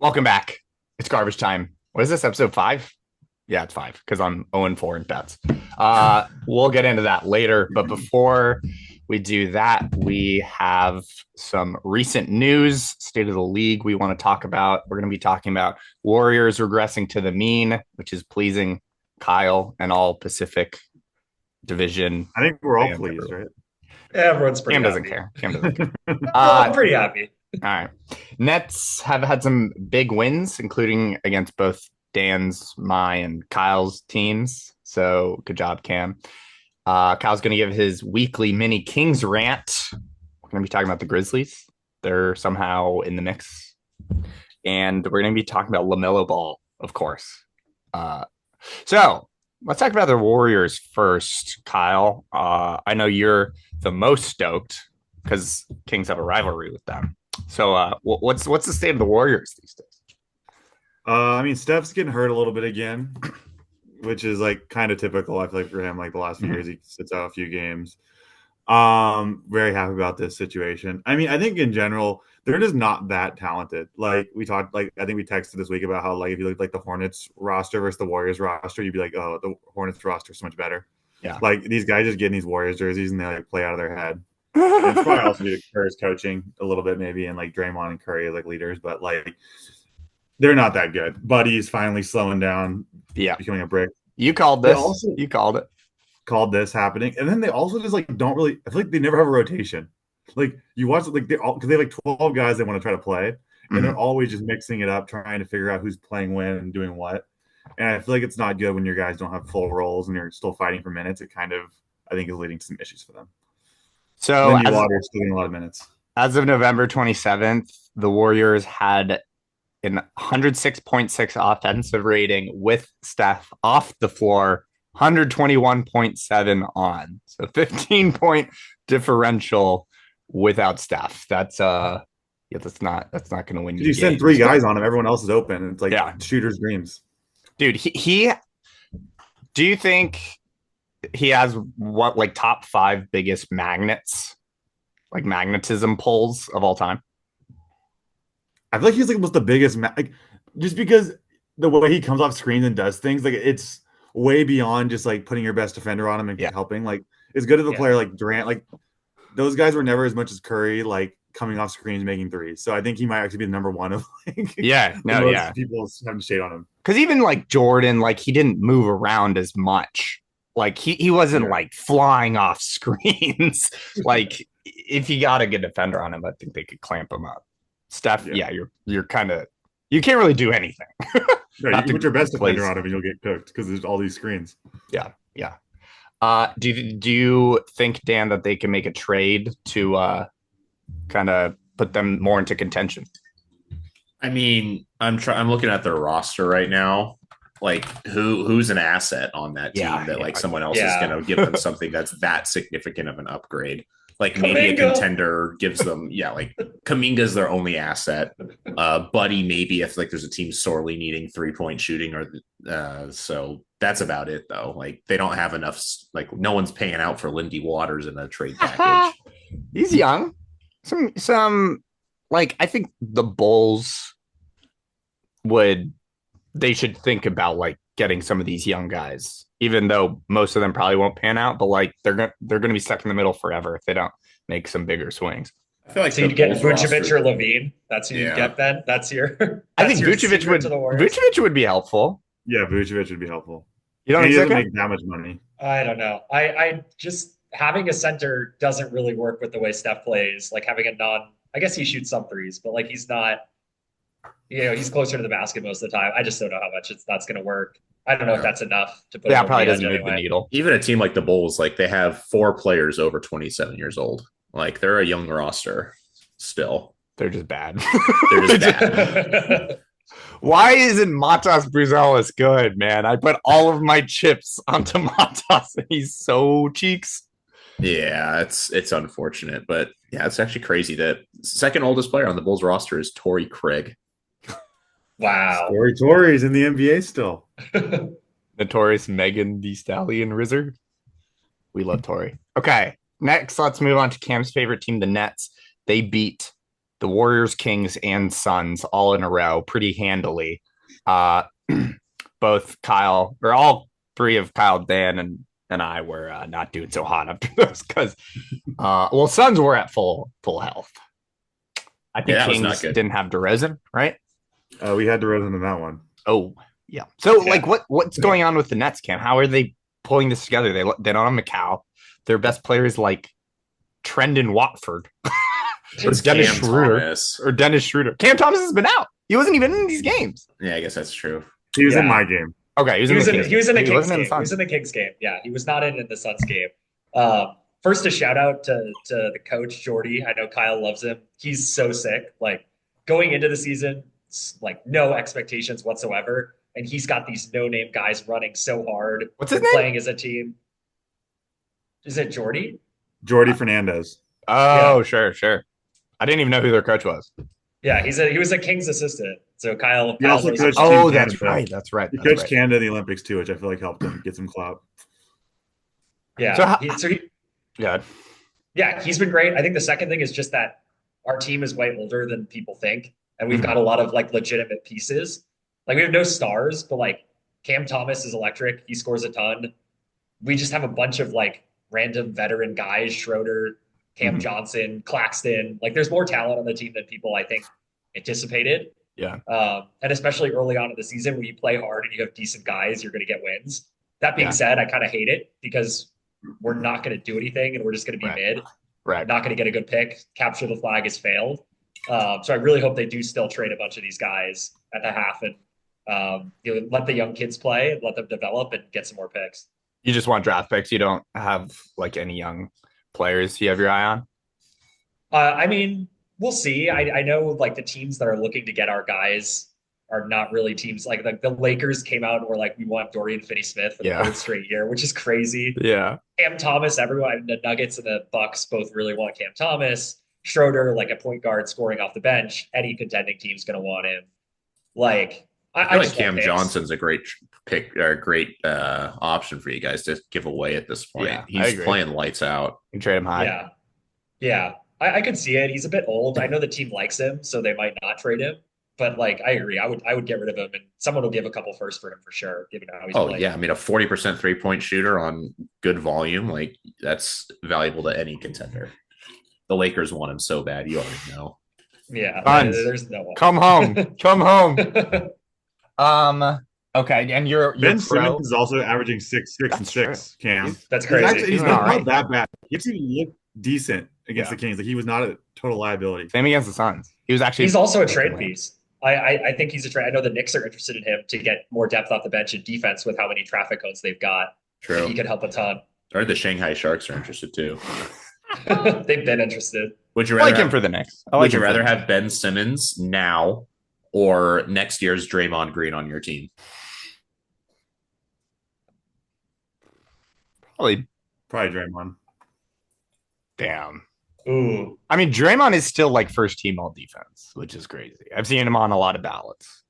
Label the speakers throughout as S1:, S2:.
S1: Welcome back. It's garbage time. What is this, episode 5? Yeah, it's 5 because I'm 0-4 in bets. We'll get into that later. But before we do that, we have some recent news, state of the league we want to talk about. We're going to be talking about Warriors regressing to the mean, which is pleasing Kyle and all Pacific Division.
S2: I think we're all
S1: fans
S2: pleased,
S1: everywhere.
S2: right?
S3: Everyone's pretty
S1: Cam doesn't
S3: happy.
S1: care. Cam doesn't care.
S3: I'm pretty happy.
S1: All right. Nets have had some big wins, including against both Dan's, my, and Kyle's teams. So good job, Cam. Kyle's going to give his weekly mini Kings rant. We're going to be talking about the Grizzlies. They're somehow in the mix. And we're going to be talking about LaMelo Ball, of course. So let's talk about the Warriors first, Kyle. I know you're the most stoked because Kings have a rivalry with them. So what's the state of the Warriors these days?
S2: Steph's getting hurt a little bit again, which is like kind of typical. I feel like for him, like the last few years, he sits out a few games. Very happy about this situation. I mean, I think in general, they're just not that talented. Like we talked, like I think we texted this week about how like if you look like the Hornets roster versus the Warriors roster, you'd be like, oh, the Hornets roster is so much better.
S1: Yeah,
S2: like these guys just get in these Warriors jerseys and they like play out of their head. And it's probably also due to Kerr's coaching a little bit, maybe, and like Draymond and Curry as like leaders, but like they're not that good. Buddy's finally slowing down, becoming a brick.
S1: You called this. You called it.
S2: Called this happening, and then they also just like don't really. I feel like they never have a rotation. Like you watch it, like they all because they have like 12 guys they want to try to play, and they're always just mixing it up, trying to figure out who's playing when and doing what. And I feel like it's not good when your guys don't have full roles and you're still fighting for minutes. It kind of, I think, is leading to some issues for them.
S1: So
S2: then Water's still getting a lot of minutes.
S1: As of November 27th, the Warriors had an 106.6 offensive rating with Steph off the floor, 121.7 on. So 15-point differential without Steph. That's not going to win you.
S2: You send 3 guys on him, everyone else is open. It's like shooter's dreams.
S1: Dude, he do you think he has what like top 5 biggest magnets, like magnetism pulls of all time?
S2: I feel like he's like almost the biggest, like just because the way he comes off screens and does things, like it's way beyond just like putting your best defender on him and helping. Like as good as a player like Durant, like those guys were never as much as Curry, like coming off screens making threes. So I think he might actually be the number one of like people having shade on him.
S1: Because even like Jordan, like he didn't move around as much. Like he wasn't like flying off screens. Like if you got a good defender on him, I think they could clamp him up. Steph, you're kind of you can't really do anything.
S2: You put your best defender on him and you'll get cooked because there's all these screens.
S1: Yeah. Do you think, Dan, that they can make a trade to kind of put them more into contention?
S4: I mean, I'm looking at their roster right now. Like who's an asset on that team that someone else is going to give them something that's that significant of an upgrade. Like maybe a contender gives them, like Kuminga's their only asset. Buddy, maybe if like there's a team sorely needing 3-point shooting or so that's about it though. Like they don't have enough, like no one's paying out for Lindy Waters in a trade package.
S1: He's young. Some like I think the Bulls they should think about like getting some of these young guys, even though most of them probably won't pan out, but like they're gonna be stuck in the middle forever if they don't make some bigger swings.
S3: I feel like so you'd get Vucevic or Levine. That's who you get then. That's your.
S1: I think Vucevic would be helpful.
S2: Yeah, Vucevic would be helpful.
S1: You don't
S2: he doesn't make that much money.
S3: I don't know. I just having a center doesn't really work with the way Steph plays. Like having I guess he shoots some threes, but like he's not. He's closer to the basket most of the time. I just don't know how much that's going to work. I don't know if that's enough to put.
S1: Yeah, probably doesn't move the needle.
S4: Even a team like the Bulls, like they have 4 players over 27 years old. Like they're a young roster still.
S1: They're just bad.
S4: They're just bad.
S1: Why isn't Matas Bruzelis good, man? I put all of my chips onto Matas and he's so cheeks.
S4: Yeah, it's unfortunate, but yeah, it's actually crazy that second oldest player on the Bulls roster is Torrey Craig.
S3: Wow.
S2: Torrey's in the NBA still.
S1: Notorious Megan Thee Stallion Rizzer. We love Torrey. Okay, next let's move on to Cam's favorite team, the Nets. They beat the Warriors, Kings, and Suns all in a row pretty handily. Uh, both Kyle, or all three of Kyle, Dan, and I were not doing so hot after those because, Suns were at full health. I think Kings didn't have DeRozan, right?
S2: We had DeRozan in that one.
S1: Oh, yeah. So, like, what's going on with the Nets, Cam? How are they pulling this together? They don't have McCall. Their best players like Trendon Watford or Dennis Schroeder. Cam Thomas has been out. He wasn't even in these games.
S4: Yeah, I guess that's true.
S2: He was in my game.
S1: Okay, he was in the Kings game.
S3: He was in the Kings game. Yeah, he was not in the Suns game. First, a shout out to the coach Jordy. I know Kyle loves him. He's so sick. Like going into the season, like no expectations whatsoever, and he's got these no-name guys running so hard.
S1: What's his name?
S3: Playing as a team. Is it Jordy?
S2: Jordy Fernandez.
S1: Oh, yeah. Sure. I didn't even know who their coach was.
S3: Yeah, he was a Kings assistant. So Kyle.
S2: He also coached
S1: that's right. That's right.
S2: He coached Canada in the Olympics too, which I feel like helped him get some clout.
S3: Yeah.
S2: Yeah,
S3: he's been great. I think the second thing is just that our team is way older than people think, and we've got a lot of like legitimate pieces. Like we have no stars, but like Cam Thomas is electric. He scores a ton. We just have a bunch of like random veteran guys, Schroeder, Cam Johnson, Claxton. Like there's more talent on the team than people I think anticipated.
S1: Yeah.
S3: And especially early on in the season when you play hard and you have decent guys, you're going to get wins. That being said, I kind of hate it because we're not going to do anything and we're just going to be mid.
S1: Right.
S3: Not going to get a good pick. Capture the flag has failed. So I really hope they do still trade a bunch of these guys at the half and let the young kids play, let them develop and get some more picks.
S1: You just want draft picks. You don't have like any young players you have your eye on?
S3: I mean, we'll see. I know like the teams that are looking to get our guys are not really teams like the Lakers came out and were like, we want Dorian Finney-Smith for the third straight year, which is crazy.
S1: Yeah.
S3: Cam Thomas, everyone, the Nuggets and the Bucks both really want Cam Thomas. Schroeder, like a point guard scoring off the bench. Any contending team's going to want him. Like,
S4: I feel like Cam Johnson's a great pick or a great option for you guys to give away at this point.
S1: Yeah,
S4: he's playing lights out.
S1: You can trade him high.
S3: Yeah. I could see it. He's a bit old. I know the team likes him, so they might not trade him. But like, I agree. I would get rid of him, and someone will give a couple firsts for him for sure, given how he's playing.
S4: Yeah. I mean, a 40% 3-point shooter on good volume, like that's valuable to any contender. The Lakers want him so bad, you already know.
S3: Yeah, there's no one.
S1: Come home. Okay, and you're
S2: Ben Simmons is also averaging 6 and 6. Cam,
S3: that's crazy.
S2: He's not that bad. He actually looked decent against the Kings. Like he was not a total liability.
S1: Same against the Suns. He's
S3: also a trade piece. I think he's a trade. I know the Knicks are interested in him to get more depth off the bench and defense with how many traffic cones they've got.
S4: True.
S3: He could help a ton.
S4: Or the Shanghai Sharks are interested too.
S3: They've been interested.
S4: Would you rather
S1: him for the Knicks?
S4: Would you rather have Ben Simmons now or next year's Draymond Green on your team?
S1: Probably
S2: Draymond.
S1: Damn.
S3: Ooh.
S1: I mean, Draymond is still like first team all defense, which is crazy. I've seen him on a lot of ballots,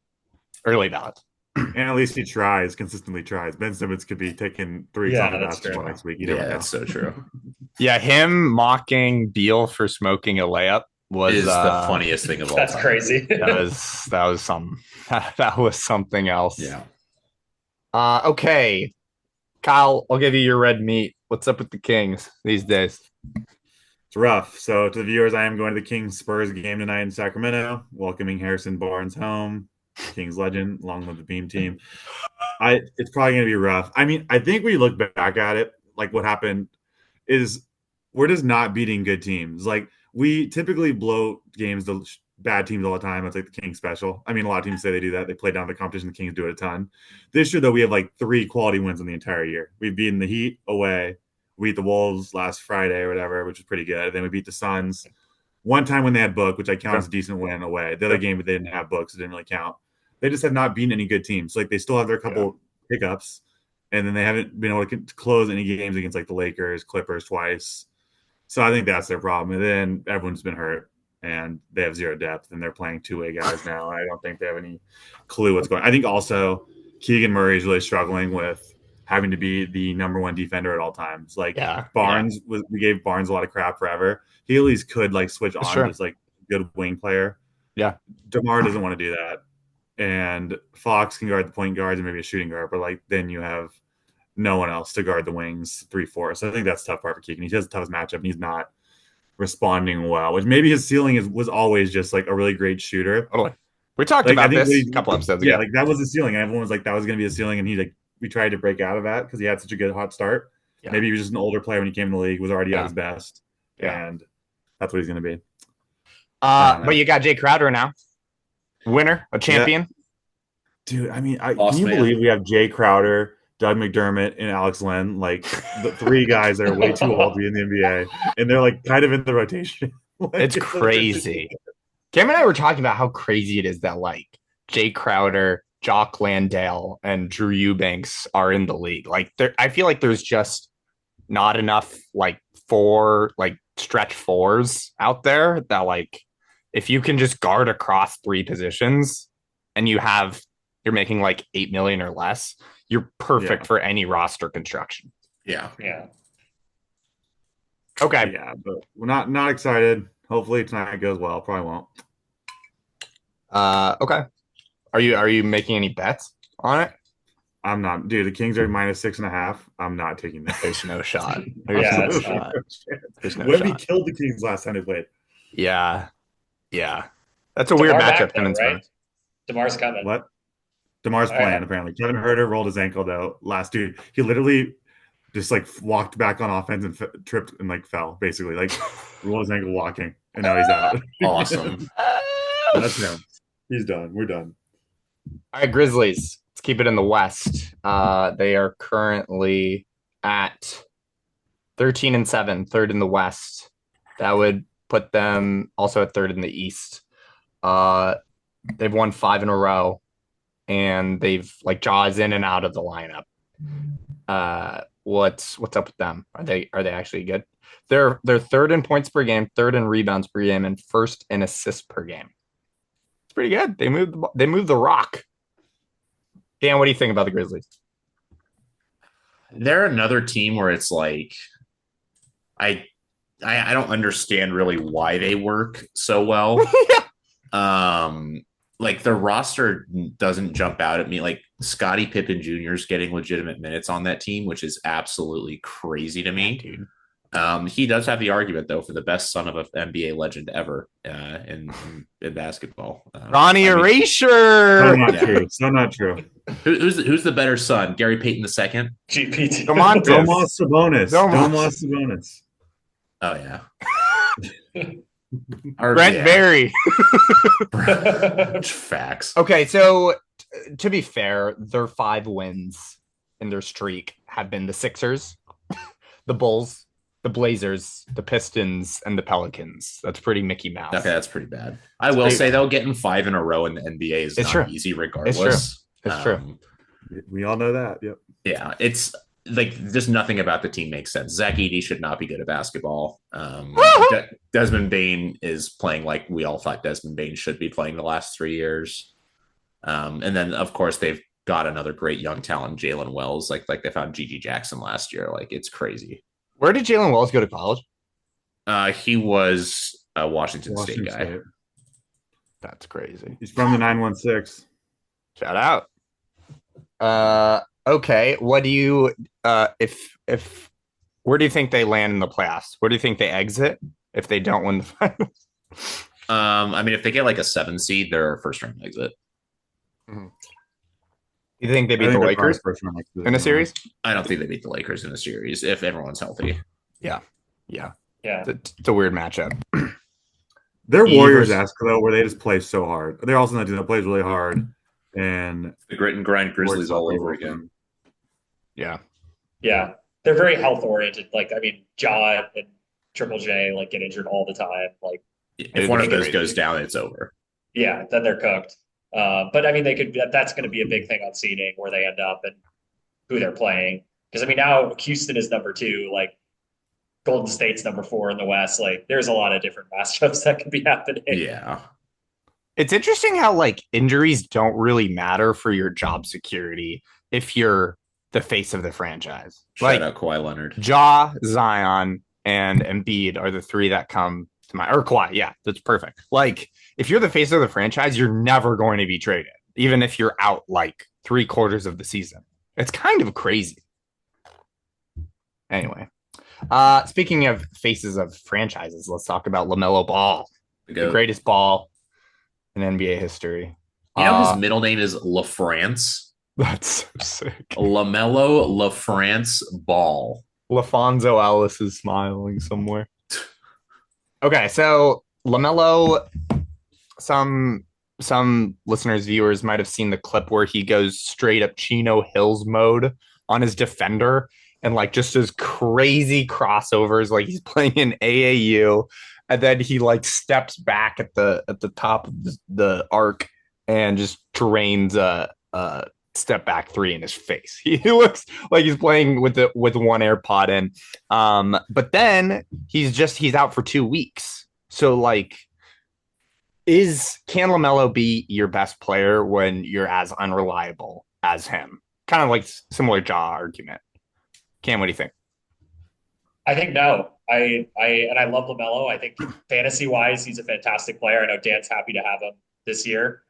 S1: early ballots.
S2: And at least he consistently tries. Ben Simmons could be taking 3 off the basketball next week.
S4: That's so true.
S1: Yeah, him mocking Beal for smoking a layup is
S4: the funniest thing of all time.
S3: That's crazy.
S1: that was something else.
S4: Yeah.
S1: Okay. Kyle, I'll give you your red meat. What's up with the Kings these days?
S2: It's rough. So to the viewers, I am going to the Kings Spurs game tonight in Sacramento, welcoming Harrison Barnes home, Kings legend, along with the Beam team. It's probably going to be rough. I mean, I think when you look back at it, like what happened is we're just not beating good teams. Like we typically blow games to bad teams all the time. It's like the Kings special. I mean, a lot of teams say they do that. They play down the competition. The Kings do it a ton. This year, though, we have like 3 quality wins in the entire year. We've beaten the Heat away. We beat the Wolves last Friday or whatever, which was pretty good. Then we beat the Suns one time when they had Book, which I count as a decent win away. The other game, they didn't have Books. It didn't really count. They just have not beaten any good teams. Like they still have their couple hiccups, and then they haven't been able to close any games against like the Lakers, Clippers twice. So I think that's their problem. And then everyone's been hurt, and they have 0 depth, and they're playing 2-way guys now. I don't think they have any clue what's going on. I think also Keegan Murray is really struggling with having to be the number 1 defender at all times. Like Barnes, we gave Barnes a lot of crap forever. He at least could like switch on, just like good wing player.
S1: Yeah.
S2: DeMar doesn't want to do that. And Fox can guard the point guards and maybe a shooting guard, but like then you have no one else to guard the wings 3-4. So I think that's the tough part for Keegan. He has the toughest matchup and he's not responding well, which maybe his ceiling was always just like a really great shooter.
S1: Totally. We talked about this a couple episodes ago.
S2: Yeah, like that was his ceiling. And everyone was like, that was going to be his ceiling. And we tried to break out of that because he had such a good hot start. Yeah. Maybe he was just an older player when he came in the league, was already at his best. Yeah. And that's what he's going to be.
S1: But you got Jay Crowder now. Winner, a champion.
S2: Yeah. Dude, I mean, can you believe we have Jay Crowder, Doug McDermott, and Alex Len? Like the three guys that are way too old to be in the NBA. And they're like kind of in the rotation.
S1: It's crazy. Cam and I were talking about how crazy it is that like Jay Crowder, Jock Landale, and Drew Eubanks are in the league. Like I feel like there's just not enough like stretch fours out there that like if you can just guard across three positions and you're making like $8 million or less, you're perfect for any roster construction.
S4: Yeah.
S1: Okay.
S2: Yeah, but we're not excited. Hopefully tonight goes well. Probably won't.
S1: Okay. Are you making any bets on it?
S2: I'm not. Dude, the Kings are -6.5. I'm not taking that.
S1: There's no shot.
S2: There's no shot. Wemby killed the Kings last time they played.
S1: Yeah. That's a weird matchup.
S3: Right? DeMar's coming.
S2: What? DeMar's playing, apparently. Kevin Huerter rolled his ankle, though, last dude. He literally just, like, walked back on offense and tripped and, like, fell, basically. Like, rolled his ankle walking, and now he's out.
S4: Awesome.
S2: That's him. He's done. We're done.
S1: All right, Grizzlies. Let's keep it in the West. They are currently at 13-7, third in the West. That would put them also at third in the East. They've won 5 in a row, and they've like Jaws in and out of the lineup. What's up with them? Are they actually good? They're third in points per game, third in rebounds per game, and first in assists per game. It's pretty good. They moved the rock. Dan, what do you think about the Grizzlies?
S4: They're another team where it's like I don't understand really why they work so well. Like the roster doesn't jump out at me. Like Scottie Pippen Jr. is getting legitimate minutes on that team, which is absolutely crazy to me. Dude. He does have the argument though for the best son of an NBA legend ever in basketball.
S1: Ronnie Erasure.
S2: So not true.
S4: Who's the better son? Gary Payton II?
S3: GPT.
S2: Domas Sabonis.
S4: Oh yeah.
S1: Brent Berry.
S4: Facts.
S1: Okay, so to be fair, their 5 wins in their streak have been the Sixers, the Bulls, the Blazers, the Pistons, and the Pelicans. That's pretty Mickey Mouse.
S4: Okay, that's pretty bad. I will say though, getting 5 in a row in the NBA is not easy regardless.
S1: It's true.
S2: We all know that. Yep.
S4: Yeah, it's like just nothing about the team makes sense. Zach Edey should not be good at basketball. Desmond Bane is playing like we all thought Desmond Bane should be playing the last 3 years. And then of course they've got another great young talent, Jalen Wells. Like they found Gigi Jackson last year. Like it's crazy.
S1: Where did Jalen Wells go to college?
S4: He was a Washington State guy.
S1: That's crazy.
S2: He's from the 916.
S1: Shout out. Okay, what do you if where do you think they land in the playoffs? Where do you think they exit if they don't win the finals?
S4: I mean, if they get like a 7 seed, they're a first round exit.
S1: Mm-hmm. You think they beat the Lakers in a series?
S4: I don't think they beat the Lakers in a series if everyone's healthy.
S1: Yeah. It's a weird matchup.
S2: They're Warriors-esque though, where they just play so hard. They're also not team that plays really hard, and
S4: the grit and grind Grizzlies all over again.
S1: Yeah.
S3: They're very health oriented. Like I mean, John and Triple J like get injured all the time. Like
S4: if one of those goes down, it's over.
S3: Yeah, then they're cooked. But I mean, that's going to be a big thing on seeding where they end up and who they're playing. Because I mean, now Houston is number 2, like Golden State's number 4 in the West. Like, there's a lot of different matchups that could be happening.
S4: Yeah,
S1: it's interesting how like injuries don't really matter for your job security if you're the face of the franchise.
S4: Shout out Kawhi Leonard,
S1: Ja, Zion, and Embiid are the 3 that come or Kawhi. Yeah, that's perfect. Like, if you're the face of the franchise, you're never going to be traded, even if you're out like 3/4 of the season. It's kind of crazy. Anyway, speaking of faces of franchises, let's talk about LaMelo Ball, the greatest ball in NBA history.
S4: His middle name is LaFrance.
S1: That's so sick.
S4: LaMelo LaFrance Ball.
S1: LaFonso Ellis is smiling somewhere. Okay, so LaMelo, some listeners, viewers might have seen the clip where he goes straight up Chino Hills mode on his defender and like just does crazy crossovers like he's playing in AAU, and then he like steps back at the top of the arc and just drains a step back three in his face. He looks like he's playing with one AirPod in. But then he's out for 2 weeks. So like, can LaMelo be your best player when you're as unreliable as him? Kind of like similar jaw argument. Cam, what do you think?
S3: I think no. I love LaMelo. I think fantasy wise, he's a fantastic player. I know Dan's happy to have him this year.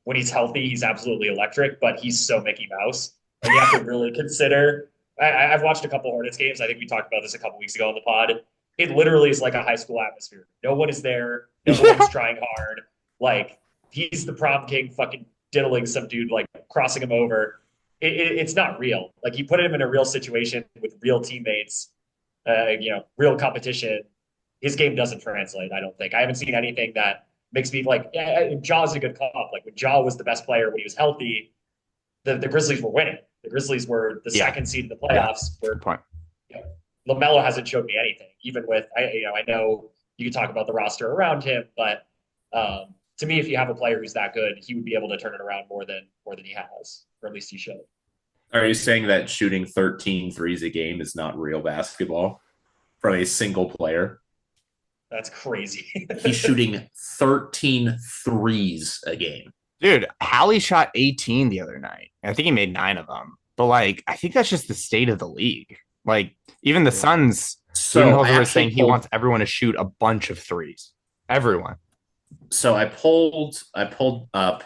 S3: When he's healthy, he's absolutely electric, but he's so Mickey Mouse. And you have to really consider. I've watched a couple Hornets games. I think we talked about this a couple weeks ago on the pod. It literally is like a high school atmosphere. No one is there. No one's trying hard. Like, he's the prom king fucking diddling some dude, like crossing him over. It's not real. Like, you put him in a real situation with real teammates, real competition. His game doesn't translate, I don't think. I haven't seen anything that makes me like, Jaw's a good comp. Like, when Jaw was the best player when he was healthy, the Grizzlies were winning. The Grizzlies were the second seed in the playoffs.
S1: Good point.
S3: LaMelo hasn't showed me anything, even with, I know you can talk about the roster around him, but to me, if you have a player who's that good, he would be able to turn it around more than he has, or at least he should.
S4: Are you saying that shooting 13 threes a game is not real basketball from a single player?
S3: That's crazy.
S4: He's shooting 13 threes a game.
S1: Dude, Hallie shot 18 the other night. I think he made 9 of them. But, like, I think that's just the state of the league. Like, even the Suns, Budenholzer was saying he wants everyone to shoot a bunch of threes. Everyone.
S4: So I pulled up.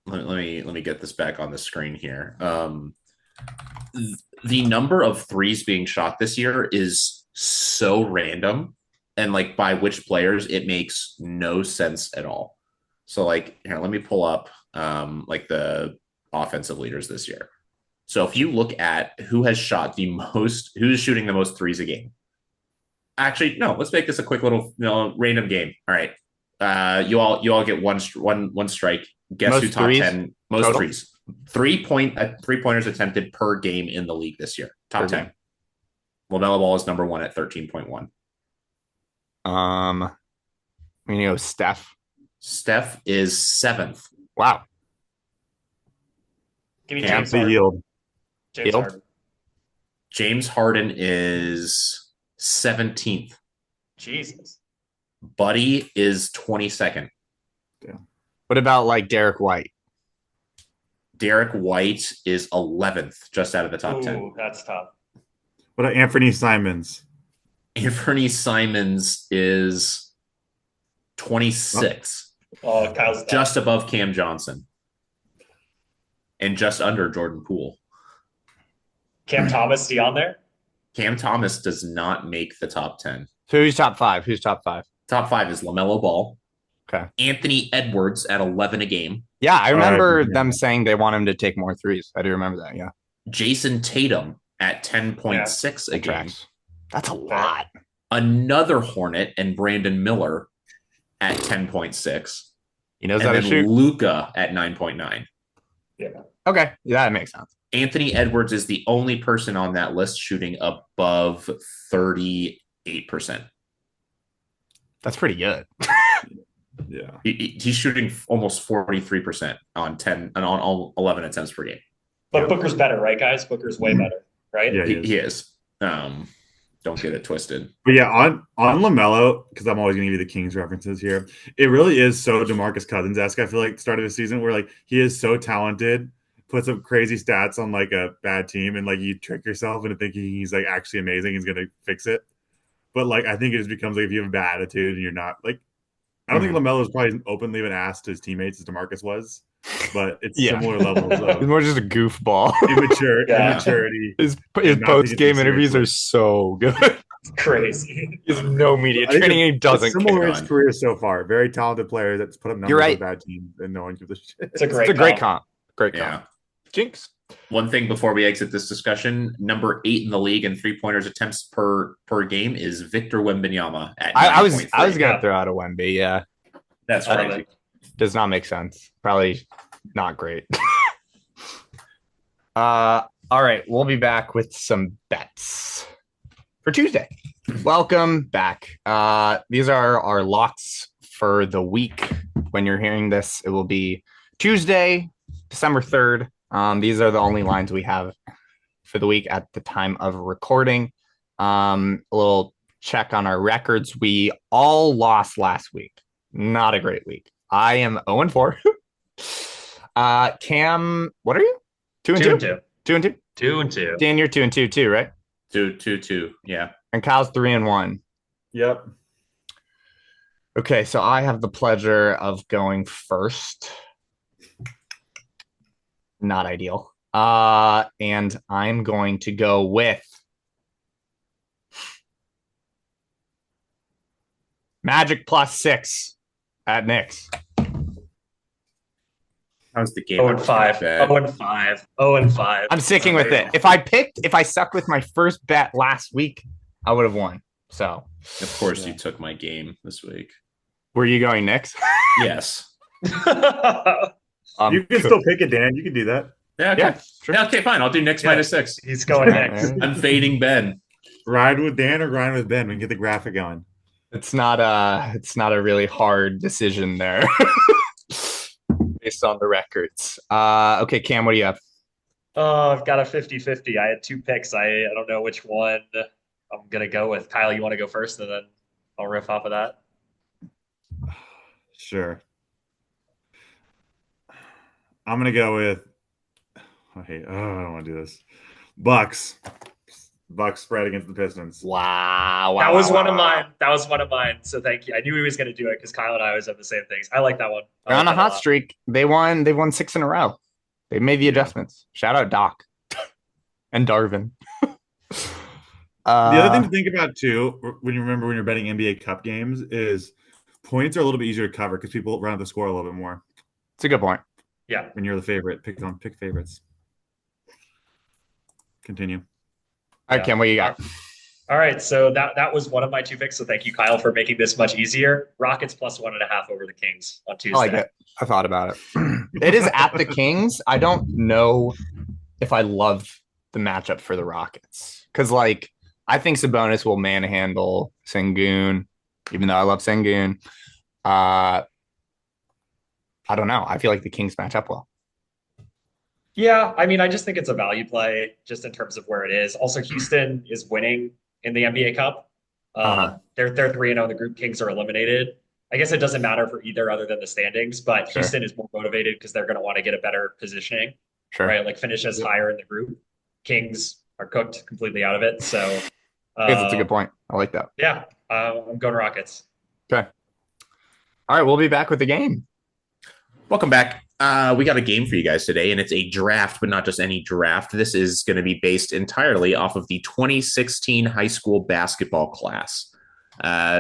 S4: Let me get this back on the screen here. The number of threes being shot this year is so random, and like by which players, it makes no sense at all. So like here, let me pull up like the offensive leaders this year. So if you look at who has shot the most, who's shooting the most threes a game. Actually, no, let's make this a quick little random game. All right. You all get one strike. Guess
S1: most
S4: who top
S1: threes?
S4: 10 most
S1: Total?
S4: threes. 3-pointers attempted per game in the league this year. Top 10. LaMelo Ball is number 1 at 13.1.
S1: Steph.
S4: Steph is 7th.
S1: Wow.
S3: Give me
S2: Can't
S3: James
S2: be
S3: Harden.
S2: yield.
S3: James Harden.
S4: James Harden is 17th.
S3: Jesus.
S4: Buddy is 22nd.
S1: What about like Derek White?
S4: Derek White is 11th, just out of the top 10.
S3: That's tough.
S2: What about Anthony Simons?
S4: Anthony Simons is 26th.
S3: Oh, Kyle's
S4: just above Cam Johnson. And just under Jordan Poole.
S3: Cam Thomas, is he on there?
S4: Cam Thomas does not make the top 10.
S1: So who's top 5?
S4: Top 5 is LaMelo Ball.
S1: Okay.
S4: Anthony Edwards at 11 a game.
S1: Yeah, I remember them saying they want him to take more threes. I do remember that, yeah.
S4: Jason Tatum at 10.6 a game.
S1: That's a lot.
S4: Another Hornet and Brandon Miller at 10.6.
S1: He knows how to shoot.
S4: Luka at 9.9.
S3: Yeah.
S1: Okay. Yeah, that makes sense.
S4: Anthony Edwards is the only person on that list shooting above 38%.
S1: That's pretty good.
S2: Yeah.
S4: He's shooting almost 43% on 11 attempts per game.
S3: But Booker's better, right, guys? Booker's way better, right?
S2: Yeah,
S4: he is. Don't get it twisted.
S2: But yeah, on LaMelo, because I'm always going to give you the Kings references here, it really is so DeMarcus Cousins-esque, I feel like, start of the season, where like he is so talented, puts up crazy stats on like a bad team, and like you trick yourself into thinking he's like actually amazing, he's going to fix it. But like, I think it just becomes like if you have a bad attitude and you're not like, I don't think LaMelo is probably openly been asked his teammates as DeMarcus was, but it's similar levels
S1: He's
S2: of
S1: more just a goofball.
S2: immaturity.
S1: His
S2: and not
S1: post
S2: taking
S1: game
S2: things
S1: interviews are
S2: seriously.
S1: so good.
S3: It's crazy.
S1: He has no media
S2: I think
S1: training and he doesn't
S2: it's similar
S1: care.
S2: in his career so far. Very talented player that's put up
S1: You're
S2: numbers
S1: right.
S2: on bad teams and no one gives a shit.
S3: It's a
S1: It's a great comp. Great comp.
S4: Yeah.
S1: Jinx.
S4: One thing before we exit this discussion, number 8 in the league in 3-pointers attempts per game is Victor Wembanyama at 9.3.
S1: I was gonna throw out a Wemby. Yeah,
S4: that's crazy.
S1: Does not make sense. Probably not great. All right, we'll be back with some bets for Tuesday. Welcome back. These are our locks for the week. When you're hearing this, it will be Tuesday, December 3rd. These are the only lines we have for the week at the time of recording. A little check on our records. We all lost last week. Not a great week. I am 0-4. Cam, what are you? 2-2? 2-2?
S3: 2-2.
S1: Dan, you're 2-2 too, right?
S4: 2-2. Yeah.
S1: And Kyle's 3-1.
S2: Yep.
S1: Okay, so I have the pleasure of going first. Not ideal. And I'm going to go with Magic +6 at Knicks.
S4: How's the game?
S3: 0-5. 0-5. 0-5.
S1: I'm sticking with it. If I stuck with my first bet last week, I would have won. So,
S4: of course, you took my game this week.
S1: Were you going Knicks?
S4: Yes.
S2: You can still pick it, Dan. You can do that.
S4: Yeah. Okay.
S1: Yeah, sure.
S4: Yeah, okay, fine. I'll do Knicks -6.
S3: He's going Knicks.
S4: I'm fading Ben.
S2: Ride with Dan or grind with Ben. We can get the graphic going.
S1: It's not a really hard decision there. Based on the records. Okay, Cam, what do you have?
S3: I've got a 50-50. I had 2 picks. I don't know which one I'm going to go with. Kyle, you want to go first, and then I'll riff off of that?
S2: Sure. I'm going to go with I don't want to do this. Bucks spread against the Pistons.
S1: Wow.
S3: That was one of mine. That was one of mine. So thank you. I knew he was going to do it because Kyle and I always have the same things. I like that one.
S1: They're on a hot streak. They've won 6 in a row. They made the adjustments. Shout out Doc and Darvin.
S2: The other thing to think about too, when you're betting NBA Cup games, is points are a little bit easier to cover because people run out the score a little bit more.
S1: It's a good point.
S3: Yeah.
S2: When you're the favorite, pick favorites. Continue.
S1: All right, Cam, what you got?
S3: All right, so that was one of my 2 picks. So thank you, Kyle, for making this much easier. Rockets +1.5 over the Kings on Tuesday.
S1: I like it. I thought about it. It is at the Kings. I don't know if I love the matchup for the Rockets because, I think Sabonis will manhandle Sengun, even though I love Sengun. I don't know. I feel like the Kings match up well.
S3: Yeah, I mean, I just think it's a value play just in terms of where it is. Also, Houston is winning in the NBA Cup. They're 3-0 in the group. Kings are eliminated. I guess it doesn't matter for either other than the standings, but sure. Houston is more motivated because they're going to want to get a better positioning, right? Like finish as higher in the group. Kings are cooked completely out of it. So
S1: I guess that's a good point. I like that.
S3: Yeah, I'm going Rockets.
S1: Okay. All right, we'll be back with the game.
S4: Welcome back. We got a game for you guys today, and it's a draft, but not just any draft. This is going to be based entirely off of the 2016 high school basketball class.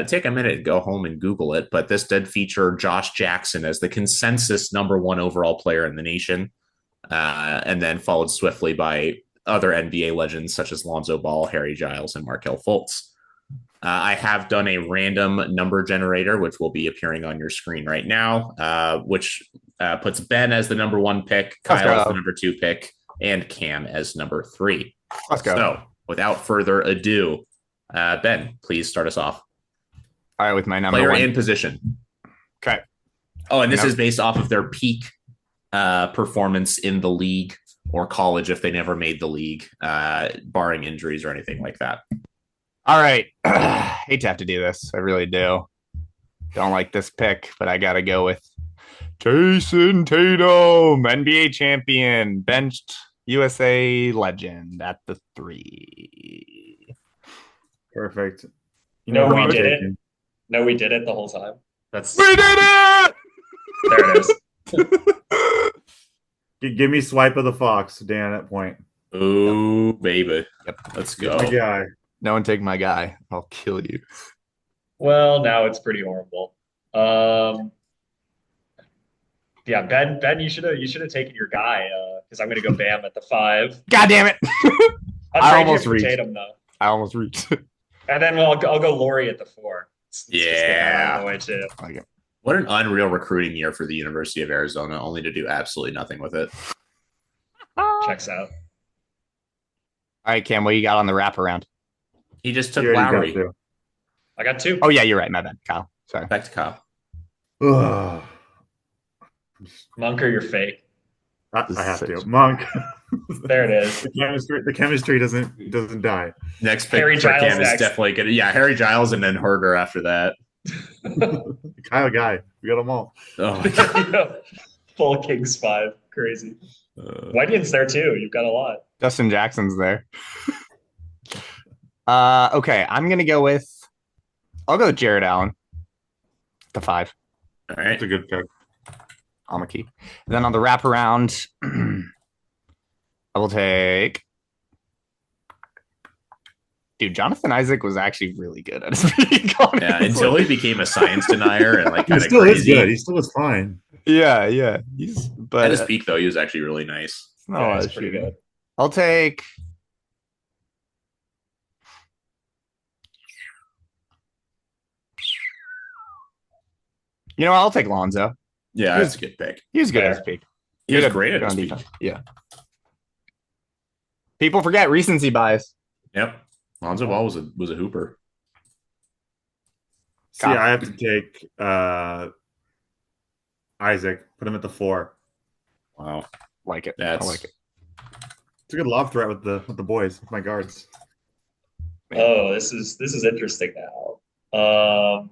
S4: Take a minute and go home and Google it, but this did feature Josh Jackson as the consensus #1 overall player in the nation, and then followed swiftly by other NBA legends such as Lonzo Ball, Harry Giles, and Markelle Fultz. I have done a random number generator, which will be appearing on your screen right now, which puts Ben as the #1 pick, Kyle as the #2 pick, and Cam as #3.
S1: Let's go.
S4: So, without further ado, Ben, please start us off.
S1: All right, with my
S4: player
S1: #1
S4: and position.
S1: Okay.
S4: Oh, and this is based off of their peak performance in the league or college if they never made the league, barring injuries or anything like that.
S1: All right. Hate to have to do this. I really do. Don't like this pick, but I got to go with Jason Tatum, NBA champion, benched USA legend at the 3.
S2: Perfect.
S3: No, we
S2: I'm
S3: did it.
S2: taking.
S3: No, we did it the whole time. That's
S1: We did it!
S3: there it is.
S2: Give me swipe of the fox, Dan, at point.
S4: Ooh, baby.
S1: Yep.
S4: Let's
S2: Get my
S4: go.
S2: guy.
S1: No one take my guy. I'll kill you.
S3: Well, now it's pretty horrible. Yeah, Ben, you should have taken your guy because I'm gonna go Bam at the 5.
S1: God damn it.
S3: I'll
S1: I
S3: trade
S1: almost
S3: you for
S1: reached.
S3: Tatum though,
S1: I almost reached.
S3: and then I'll go Laurie at the 4. Let's just get that out of the way too.
S1: Like it.
S4: What an unreal recruiting year for the University of Arizona, only to do absolutely nothing with it.
S3: Checks out.
S1: All right, Cam, what you got on the wraparound?
S4: He just took
S2: You already got
S4: Lowry.
S2: two.
S3: I got 2.
S1: Oh, yeah, you're right. My bad, Kyle. Sorry.
S4: Back to Kyle.
S2: Ugh.
S3: Monk or you're fake.
S2: I have to. Monk.
S3: There it is.
S2: The chemistry doesn't die.
S4: Next pick
S3: Harry
S4: for
S3: Giles
S4: Cam is
S3: next.
S4: definitely good. Yeah, Harry Giles and then Herder after that.
S2: Kyle guy. We got them all.
S4: Oh,
S3: Full Kings 5. Crazy.
S4: uh,
S3: Whiteman's there too. You've got a lot.
S1: Justin Jackson's there. Okay, I'm going to go with, I'll go with Jared Allen. The 5.
S4: all right.
S2: That's a good pick.
S1: I'm a key. And then on the wraparound, I will take. Dude, Jonathan Isaac was actually really good at his peak.
S4: Yeah, until he became a science denier and like
S2: He
S4: kind of
S2: still is
S4: crazy.
S2: good. He still is fine.
S1: Yeah. But
S4: At his peak, though, he was actually really nice.
S1: it's not a
S3: Yeah,
S1: lot
S3: it's
S1: of
S3: pretty
S1: shooting.
S3: good.
S1: I'll take. You know, I'll take Lonzo.
S4: Yeah, that's a good pick.
S1: He was good at
S3: Fair.
S1: his peak.
S4: He was
S1: Good
S4: great at
S1: good
S4: his
S1: on
S4: peak.
S1: defense. Yeah. People forget recency bias.
S4: Yep. Lonzo Ball was a hooper.
S2: See, I have to take Isaac, put him at the 4.
S4: Wow.
S1: Like it.
S4: That's
S1: I like it.
S2: It's a good lob threat with the boys, with my guards.
S3: Oh, this is interesting now.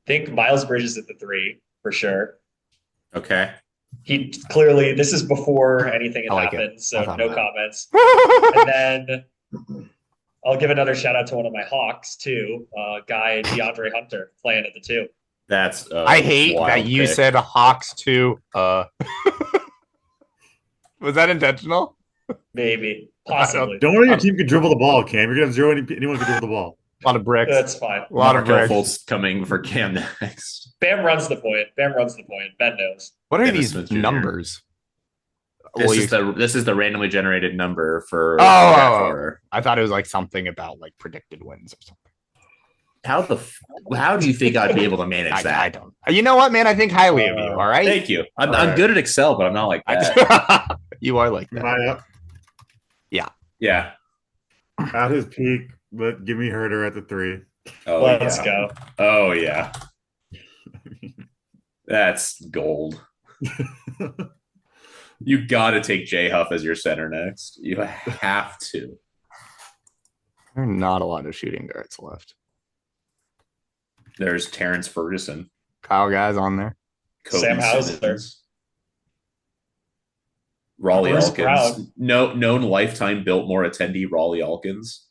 S3: Think Miles Bridges at the 3 for sure.
S4: okay.
S3: He clearly this is before anything had
S1: I like it.
S3: happened,
S1: I
S3: so
S1: thought
S3: no
S1: about it.
S3: comments. And then I'll give another shout out to one of my Hawks too, guy DeAndre Hunter playing at the 2.
S4: That's
S1: I hate that you
S4: pick.
S1: said Hawks too. Was that intentional?
S3: Maybe, possibly.
S2: Don't worry, your team can dribble the ball, Cam. You're gonna have zero. Anyone can dribble the ball.
S1: A lot of bricks.
S3: That's fine.
S1: A lot of
S4: Markel
S1: bricks.
S4: Fultz coming for Cam next.
S3: Bam runs the point. Ben knows.
S1: What are
S4: Dennis
S1: these
S4: Smith Jr.
S1: numbers?
S4: This
S1: Well,
S4: is the randomly generated number for
S1: Oh,
S4: draft
S1: oh, oh.
S4: order.
S1: I thought it was like something about like predicted wins or something.
S4: How do you think I'd be able to manage
S1: I
S4: that?
S1: don't. You know what, man? I think highly of you. All right.
S4: Thank you. I'm
S1: All right.
S4: good at Excel, but I'm not like that.
S1: You are like
S2: Am
S1: that.
S2: I up
S4: Yeah.
S2: at his peak? But give me Herder at the 3.
S4: Oh,
S3: Let's
S4: yeah.
S3: go.
S4: Oh yeah. That's gold. You got to take J Huff as your center next. You have to.
S1: There are not a lot of shooting guards left.
S4: There's Terrence Ferguson,
S1: Kyle guys on there.
S4: Kobe
S3: Sam Hauser.
S4: Simmons, Raleigh
S3: Bruce
S4: Elkins.
S3: Brown.
S4: No, known lifetime Biltmore attendee Raleigh Elkins.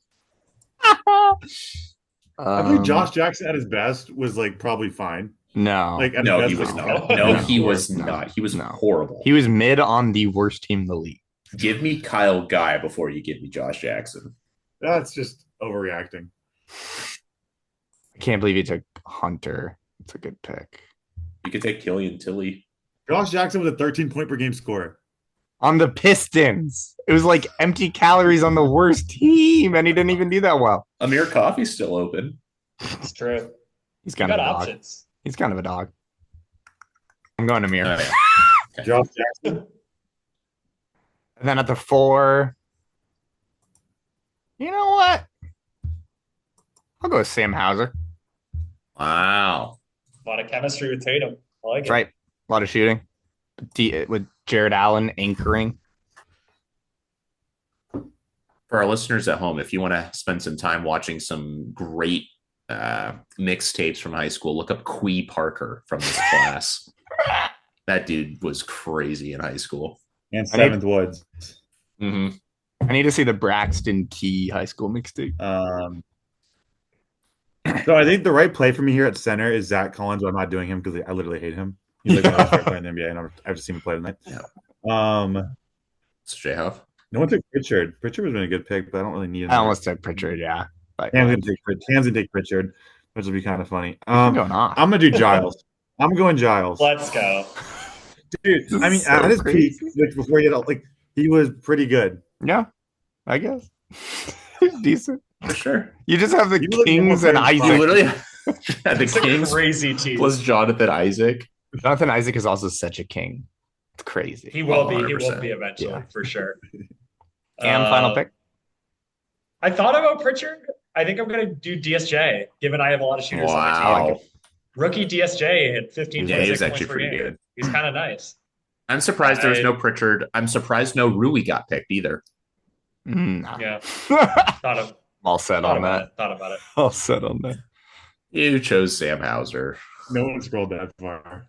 S2: I believe Josh Jackson at his best was like probably fine.
S1: No.
S2: Like at
S4: No,
S2: his
S4: he
S2: best,
S4: was
S2: like,
S4: not. No,
S1: No.
S4: he was
S1: No.
S4: not. He was
S1: No.
S4: horrible.
S1: He was mid on the worst team in the league.
S4: Give me Kyle Guy before you give me Josh Jackson.
S2: That's just overreacting.
S1: I can't believe he took Hunter. It's a good pick.
S4: You could take Killian Tilly.
S2: Josh Jackson was a 13-point per game scorer.
S1: On the Pistons. It was like empty calories on the worst team, and he didn't even do that well.
S4: Amir Coffey's still open.
S3: It's true.
S1: He's
S3: You
S1: kind of
S3: got
S1: a dog.
S3: options.
S1: He's kind of a dog. I'm going to Mir.
S4: Oh, yeah.
S2: Josh Jackson.
S1: And then at the 4, you know what? I'll go with Sam Hauser.
S4: Wow.
S3: A lot of chemistry with Tatum. I like
S1: That's
S3: it.
S1: right. A lot of shooting. With Jared Allen anchoring.
S4: For our listeners at home, if you want to spend some time watching some great mixtapes from high school, look up Quee Parker from this class. That dude was crazy in high school.
S2: And Seventh Woods.
S4: Mm-hmm.
S1: I need to see the Braxton Key high school mixtape.
S2: So I think the right play for me here at center is Zach Collins, but I'm not doing him because I literally hate him. He's like the best player in the NBA, and I've just seen him play tonight.
S4: Yeah. It's J-Huff.
S2: No one took Pritchard. Pritchard was been a good pick, but I don't really need him.
S1: I almost took Pritchard, yeah.
S2: Cam's gonna take Pritchard, which will be kind of funny.
S1: Going off.
S2: I'm gonna do Giles. I'm going Giles.
S3: Let's go,
S2: dude. I mean, at his peak, before he he was pretty good.
S1: Yeah, I guess. Decent.
S4: For sure.
S1: You just have the Kings and Isaac.
S4: You literally have the Kings
S3: crazy team
S4: plus Jonathan Isaac.
S1: Jonathan Isaac is also such a king. It's crazy.
S3: He will be. He will be eventually, for sure.
S1: Cam, final pick.
S3: I thought about Pritchard. I think I'm going to do DSJ, given I have a lot of shooters on my team. Rookie DSJ at 15.
S4: Yeah, he's actually pretty good.
S3: He's kind of nice.
S4: I'm surprised there was no Pritchard. I'm surprised no Rui got picked either.
S3: Yeah. Thought of.
S1: All set on that.
S3: Thought about it.
S1: All set on that.
S4: You chose Sam Hauser.
S2: No one scrolled that far.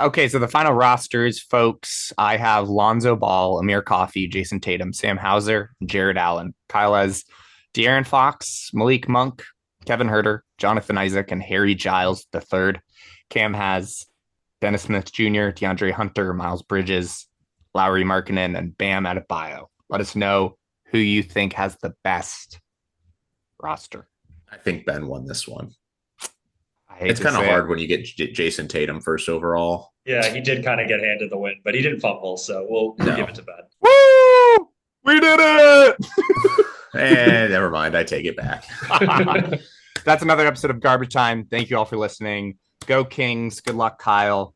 S1: Okay, so the final rosters, folks. I have Lonzo Ball, Amir Coffey, Jason Tatum, Sam Hauser, Jared Allen. Kyle has De'Aaron Fox, Malik Monk, Kevin Huerter, Jonathan Isaac, and Harry Giles III. Cam has Dennis Smith Jr., DeAndre Hunter, Miles Bridges, Lowry Markkinen, and Bam Adebayo. Let us know who you think has the best roster.
S4: I think Ben won this one. It's kind of hard when you get Jason Tatum first overall.
S3: Yeah, he did kind of get handed the win, but he didn't fumble, so we'll give it to Ben.
S1: Woo! We did it!
S4: Never mind. I take it back.
S1: That's another episode of Garbage Time. Thank you all for listening. Go Kings. Good luck, Kyle.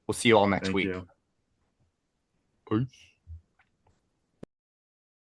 S1: We'll see you all next week.
S2: You.
S1: Peace.